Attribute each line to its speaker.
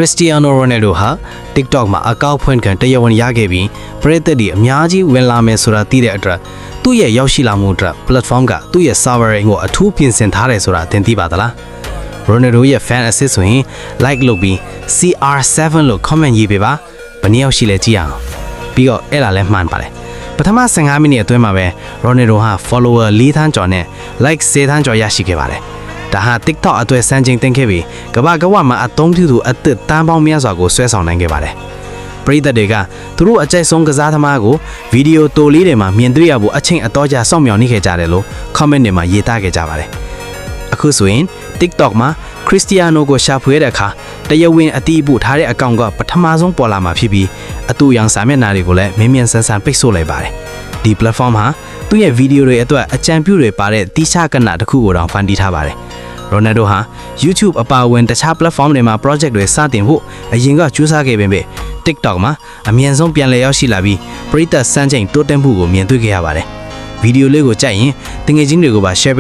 Speaker 1: Cristiano Ronaldo ဟာ TikTok မှာအကောင့်ဖွင့်ခံတရားဝင်ရခဲ့ပြီးပရိသတ်တွေအများကြီးဝင်လာမယ်ဆိုတာသိတဲ့အတွက်သူ့ရဲ့ရောက်ရှိလာမှုအတွက် platform ကသူ့ရဲ့ server ကိုအထူးပြင်ဆင်ထားတယ်ဆိုတာသင်သိပါသလား Ronaldo ရဲ့ fan assist ဆိုရင် like လုပ်ပြီး CR7 လို့ comment ရေးပေးပါဘယ်နည်းရောက်ရှိလဲကြည့်အောင်ပြီးတော့အဲ့ဒါလည်းမှန်ပါတယ်ပထမ15မိနစ်အတွင်းမှာပဲ Ronaldo ဟာ follower 4 သန်းကျော်နဲ့ like 10 သန်းကျော်ရရှိခဲ့ပါတယ်ဒါဟာ TikTok အတွေ့စံချိန်တင်ခဲ့ပြီးကမ္ဘာကဝမှာအသုံးပြုသူအသစ်တန်းပေါင်းများစွာကိုဆွဲဆောင်နိုင်ခဲ့ပါတယ်ပရိသတ်တွေကသူတို့အကြိုက်ဆုံးကစားသမားကိုဗီဒီယိုတိုလေးတွေမှာမြင်တွေ့ရဖို့အချိန်အတော်ကြာစောင့်မျှော်နေခဲ့ကြတယ်လို့ comment တွေမှာရေးသားခဲ့ကြပါတယ်အခုဆိုရင် TikTok မှာ Cristiano ကိုရှာဖွေတဲ့အခါတရားဝင်အတီးပို့ထားတဲ့အကောင့်ကပထမဆုံးပေါ်လာမှာဖြစ်ပြီးအတူရောင်စာမျက်နှာတွေကိုလည်းမြင်မြန်ဆန်းဆန်းပိတ်ဆို့လိုက်ပါတယ်ဒီ platform ဟာသူ့ရဲ့ဗီဒီယိုတွေအတွက်အကြံပြုတွေပါတဲ့တိကျကဏ္ဍတစ်ခုကိုတောင်ဖန်တီးထားပါတယ်Ronaldo ဟာ YouTube အပါအဝင်တခြား platform တွေမှာ project တွေစတင်ဖို့အရင်ကကြိုးစားခဲ့ပေမဲ့ TikTok မှာအမြန်ဆုံးပြန်လည်ရောက်ရှိလာပြီးပရိသတ်စံချိန်တိုးတက်မှုကိုမြင်တွေ့ခဲ့ရပါတယ်။ဗီဒီယိုလေးကိုကြိုက်ရင်တငယ်ချင်းတွေကိုပါ share